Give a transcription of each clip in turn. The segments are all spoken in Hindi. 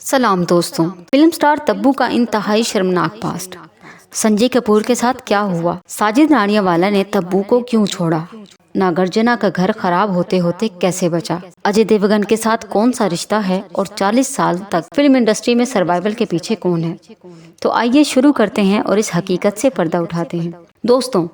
सलाम दोस्तों। फिल्म स्टार तब्बू का इंतहाई शर्मनाक पास्ट। संजय कपूर के साथ क्या हुआ? साजिद नाडियावाला ने तब्बू को क्यों छोड़ा? नागार्जुन का घर खराब होते होते कैसे बचा? अजय देवगन के साथ कौन सा रिश्ता है और 40 साल तक फिल्म इंडस्ट्री में सर्वाइवल के पीछे कौन है? तो आइए शुरू करते हैं और इस हकीकत से पर्दा उठाते हैं। दोस्तों,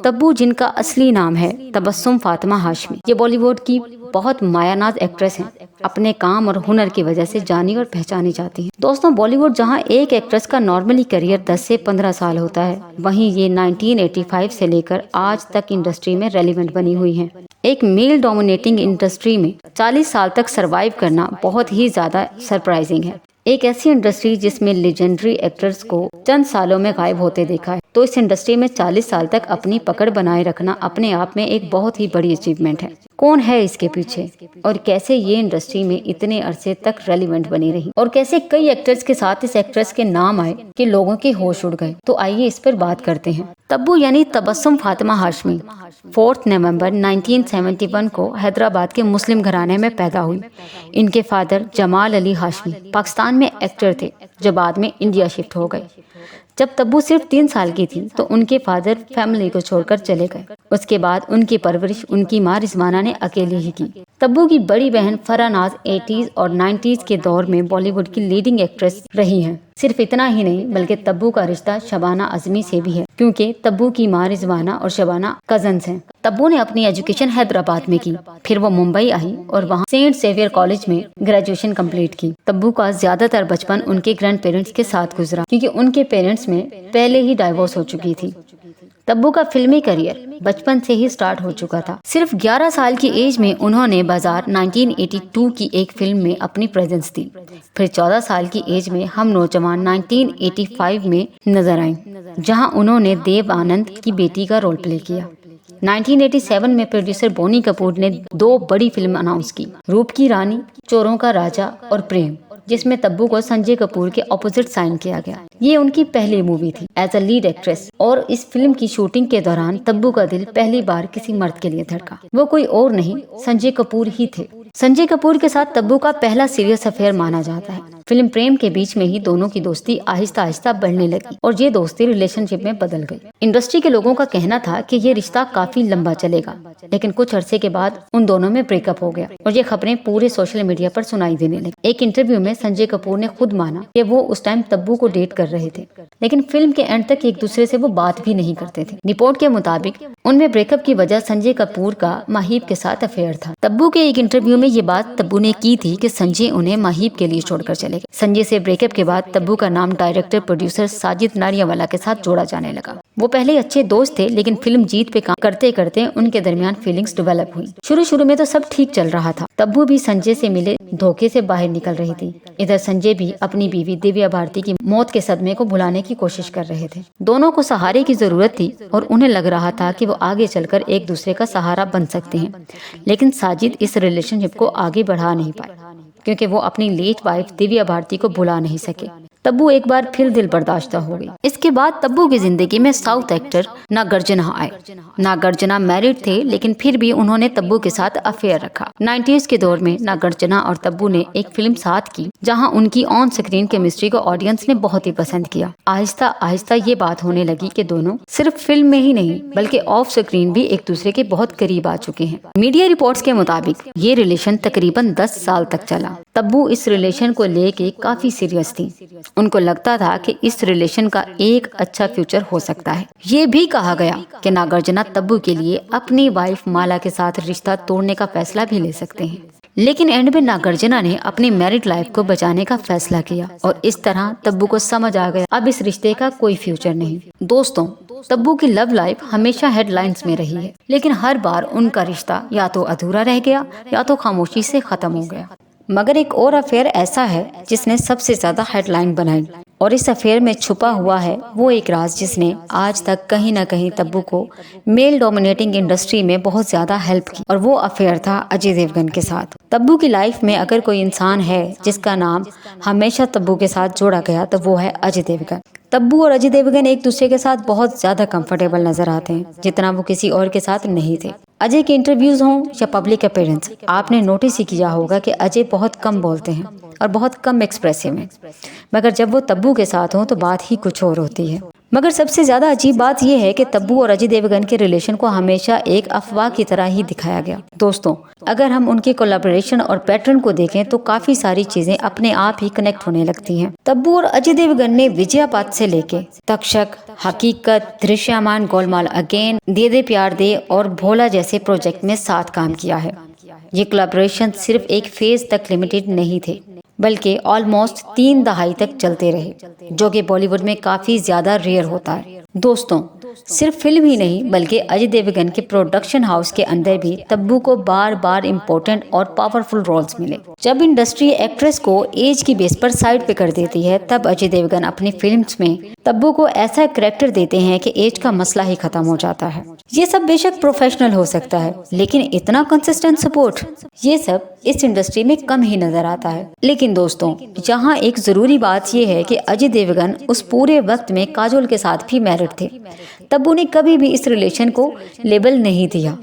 तब्बू, जिनका असली नाम है तबस्सुम फातिमा हाशमी, ये बॉलीवुड की बहुत मायानाज एक्ट्रेस हैं। अपने काम और हुनर की वजह से जानी और पहचानी जाती हैं। दोस्तों, बॉलीवुड जहां एक एक्ट्रेस का नॉर्मली करियर 10 से 15 साल होता है, वहीं ये 1985 से लेकर आज तक इंडस्ट्री में रेलिवेंट बनी हुई हैं। एक मेल डोमिनेटिंग इंडस्ट्री में 40 साल तक सरवाइव करना बहुत ही ज्यादा सरप्राइजिंग है। एक ऐसी इंडस्ट्री जिसमें लेजेंडरी एक्टर्स को चंद सालों में गायब होते देखा है, तो इस इंडस्ट्री में 40 साल तक अपनी पकड़ बनाए रखना अपने आप में एक बहुत ही बड़ी अचीवमेंट है। कौन है इसके पीछे और कैसे ये इंडस्ट्री में इतने अरसे तक रेलिवेंट बनी रही और कैसे कई एक्टर्स के साथ इस एक्ट्रेस के नाम आए कि लोगों के होश उड़ गए, तो आइए इस पर बात करते हैं। तब्बू यानी तबस्सुम फातिमा हाशमी 4 नवंबर 1971 को हैदराबाद के मुस्लिम घराने में पैदा हुई। इनके फादर जमाल अली हाशमी पाकिस्तान में एक्टर थे, जो बाद में इंडिया शिफ्ट हो गए। जब तब्बू सिर्फ 3 साल की थी तो उनके फादर फैमिली को छोड़कर चले गए। उसके बाद उनकी परवरिश उनकी माँ रिजवाना ने अकेली ही की। तब्बू की बड़ी बहन फरानाज 80s और 90s के दौर में बॉलीवुड की लीडिंग एक्ट्रेस रही हैं। सिर्फ इतना ही नहीं, बल्कि तब्बू का रिश्ता शबाना आजमी से भी है, क्योंकि तब्बू की माँ रिजवाना और शबाना कजन्स हैं। तब्बू ने अपनी एजुकेशन हैदराबाद में की, फिर वो मुंबई आई और वहाँ सेंट सेवियर कॉलेज में ग्रेजुएशन कंप्लीट की। तब्बू का ज्यादातर बचपन उनके ग्रैंड पेरेंट्स के साथ गुजरा, क्योंकि उनके पेरेंट्स में पहले ही डाइवोर्स हो चुकी थी। तब्बू का फिल्मी करियर बचपन से ही स्टार्ट हो चुका था। सिर्फ 11 साल की एज में उन्होंने बाजार 1982 की एक फिल्म में अपनी प्रेजेंस दी। फिर 14 साल की एज में हम नौजवान 1985 में नजर आईं, जहां उन्होंने देव आनंद की बेटी का रोल प्ले किया। 1987 में प्रोड्यूसर बोनी कपूर ने 2 बड़ी फिल्म अनाउंस की, रूप की रानी, चोरों का राजा और प्रेम, जिसमें तब्बू को संजय कपूर के ऑपोजिट साइन किया गया। ये उनकी पहली मूवी थी एज अ लीड एक्ट्रेस, और इस फिल्म की शूटिंग के दौरान तब्बू का दिल पहली बार किसी मर्द के लिए धड़का। वो कोई और नहीं, संजय कपूर ही थे। संजय कपूर के साथ तब्बू का पहला सीरियस अफेयर माना जाता है। फिल्म प्रेम के बीच में ही दोनों की दोस्ती आहिस्ता आहिस्ता बढ़ने लगी और ये दोस्ती रिलेशनशिप में बदल गई। इंडस्ट्री के लोगों का कहना था कि ये रिश्ता काफी लंबा चलेगा, लेकिन कुछ अरसे के बाद उन दोनों में ब्रेकअप हो गया और ये खबरें पूरे सोशल मीडिया पर सुनाई देने लगी। एक इंटरव्यू में संजय कपूर ने खुद माना कि वो उस टाइम तब्बू को डेट कर रहे थे, लेकिन फिल्म के एंड तक एक दूसरे से वो बात भी नहीं करते थे। रिपोर्ट के मुताबिक उनमें ब्रेकअप की वजह संजय कपूर का माहिब के साथ अफेयर था। तब्बू के एक इंटरव्यू में ये बात तब्बू ने की थी कि संजय उन्हें माहिब के लिए छोड़कर चले गए। संजय से ब्रेकअप के बाद तब्बू का नाम डायरेक्टर प्रोड्यूसर साजिद नाडियावाला के साथ जोड़ा जाने लगा। वो पहले अच्छे दोस्त थे, लेकिन फिल्म जीत पे काम करते करते उनके दरमियान फीलिंग्स डेवलप हुई। शुरू में तो सब ठीक चल रहा था। तब्बू भी संजय से मिले धोखे से बाहर निकल रही थी। इधर संजय भी अपनी बीवी दिव्या भारती की मौत के सदमे को भुलाने की कोशिश कर रहे थे। दोनों को सहारे की जरूरत थी और उन्हें लग रहा था कि वो आगे चलकर एक दूसरे का सहारा बन सकते हैं, लेकिन साजिद इस रिलेशनशिप को आगे बढ़ा नहीं पाए, क्योंकि वो अपनी लेट वाइफ दिव्या भारती को भुला नहीं सके। तब्बू एक बार फिर दिल बर्दाश्त हो गई। इसके बाद तब्बू की जिंदगी में साउथ एक्टर नागार्जुन आए। नागार्जुन मैरिड थे, लेकिन फिर भी उन्होंने तब्बू के साथ अफेयर रखा। 90s के दौर में नागार्जुन और तब्बू ने एक फिल्म साथ की, जहां उनकी ऑन स्क्रीन केमिस्ट्री को ऑडियंस ने बहुत ही पसंद किया। आहिस्ता आहिस्ता ये बात होने लगी कि दोनों सिर्फ फिल्म में ही नहीं, बल्कि ऑफ स्क्रीन भी एक दूसरे के बहुत करीब आ चुके हैं। मीडिया रिपोर्ट्स के मुताबिक ये रिलेशन तकरीबन 10 साल तक चला। तब्बू इस रिलेशन को लेके काफी सीरियस थी। उनको लगता था कि इस रिलेशन का एक अच्छा फ्यूचर हो सकता है। ये भी कहा गया कि नागार्जुन तब्बू के लिए अपनी वाइफ माला के साथ रिश्ता तोड़ने का फैसला भी ले सकते हैं, लेकिन एंड में नागार्जुन ने अपनी मैरिड लाइफ को बचाने का फैसला किया और इस तरह तब्बू को समझ आ गया अब इस रिश्ते का कोई फ्यूचर नहीं। दोस्तों, तब्बू की लव लाइफ हमेशा हेडलाइंस में रही है, लेकिन हर बार उनका रिश्ता या तो अधूरा रह गया या तो खामोशी से खत्म हो गया। मगर एक और अफेयर ऐसा है जिसने सबसे ज्यादा हेडलाइन बनाई, और इस अफेयर में छुपा हुआ है वो एक राज जिसने आज तक कहीं न कहीं तब्बू को मेल डोमिनेटिंग इंडस्ट्री में बहुत ज्यादा हेल्प की, और वो अफेयर था अजय देवगन के साथ। तब्बू की लाइफ में अगर कोई इंसान है जिसका नाम हमेशा तब्बू के साथ जोड़ा गया तो वो है अजय देवगन। तब्बू और अजय देवगन एक दूसरे के साथ बहुत ज्यादा कंफर्टेबल नजर आते हैं, जितना वो किसी और के साथ नहीं थे। अजय के इंटरव्यूज हों या पब्लिक अपीयरेंस, आपने नोटिस ही किया होगा कि अजय बहुत कम बोलते हैं और बहुत कम एक्सप्रेसिव हैं, मगर जब वो तब्बू के साथ हों तो बात ही कुछ और होती है। मगर सबसे ज्यादा अजीब बात यह है कि तब्बू और अजय देवगन के रिलेशन को हमेशा एक अफवाह की तरह ही दिखाया गया। दोस्तों, अगर हम उनके कोलैबोरेशन और पैटर्न को देखें तो काफी सारी चीजें अपने आप ही कनेक्ट होने लगती हैं। तब्बू और अजय देवगन ने विजयापात से लेके तक्षक, हकीकत, दृश्यमान, गोलमाल अगेन, दे दे प्यार दे और भोला जैसे प्रोजेक्ट में साथ काम किया है। ये कोलैबोरेशन सिर्फ एक फेज तक लिमिटेड नहीं थे, बल्कि ऑलमोस्ट 3 दहाई तक चलते रहे, जो कि बॉलीवुड में काफी ज्यादा रेयर होता है। दोस्तों, सिर्फ फिल्म ही नहीं बल्कि अजय देवगन के प्रोडक्शन हाउस के अंदर भी तब्बू को बार बार इम्पोर्टेंट और पावरफुल रोल्स मिले। जब इंडस्ट्री एक्ट्रेस को एज की बेस पर साइड पे कर देती है, तब अजय देवगन अपनी फिल्म्स में तब्बू को ऐसा कैरेक्टर देते हैं कि एज का मसला ही खत्म हो जाता है। ये सब बेशक प्रोफेशनल हो सकता है, लेकिन इतना कंसिस्टेंट सपोर्ट, ये सब इस इंडस्ट्री में कम ही नजर आता है। लेकिन दोस्तों, यहाँ एक जरूरी बात यह है कि अजय देवगन उस पूरे वक्त में काजोल के साथ भी मैरिड थे। तब्बू ने कभी भी इस रिलेशन को लेबल नहीं दिया,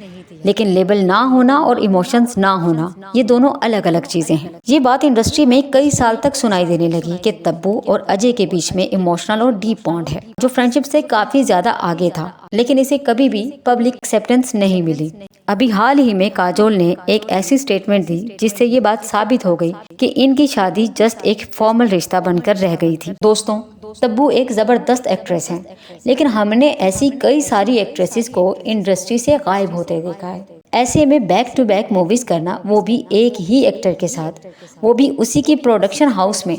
लेकिन लेबल ना होना और इमोशंस ना होना, ये दोनों अलग अलग चीजें हैं। ये बात इंडस्ट्री में कई साल तक सुनाई देने लगी कि तब्बू और अजय के बीच में इमोशनल और डीप बॉन्ड है, जो फ्रेंडशिप से काफी ज्यादा आगे था, लेकिन इसे कभी भी पब्लिक एक्सेप्टेंस नहीं मिली। अभी हाल ही में काजोल ने एक ऐसी स्टेटमेंट दी जिससे ये बात साबित हो गई कि इनकी शादी जस्ट एक फॉर्मल रिश्ता बनकर रह गई थी। दोस्तों, तब्बू एक जबरदस्त एक्ट्रेस हैं, लेकिन हमने ऐसी कई सारी एक्ट्रेसेस को इंडस्ट्री से गायब होते देखा है। ऐसे में बैक टू बैक मूवीज करना, वो भी एक ही एक्टर के साथ, वो भी उसी की प्रोडक्शन हाउस में,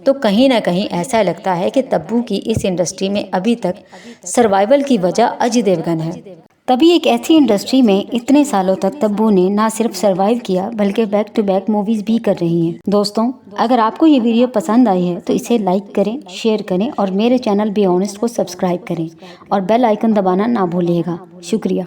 तो कहीं ना कहीं ऐसा लगता है कि तब्बू की इस इंडस्ट्री में अभी तक सर्वाइवल की वजह अजय देवगन है। तभी एक ऐसी इंडस्ट्री में इतने सालों तक तब्बू ने ना सिर्फ सरवाइव किया बल्कि बैक टू बैक मूवीज भी कर रही हैं। दोस्तों, अगर आपको ये वीडियो पसंद आई है तो इसे लाइक करें, शेयर करें और मेरे चैनल बी ऑनेस्ट को सब्सक्राइब करें और बेल आइकन दबाना ना भूलिएगा। शुक्रिया।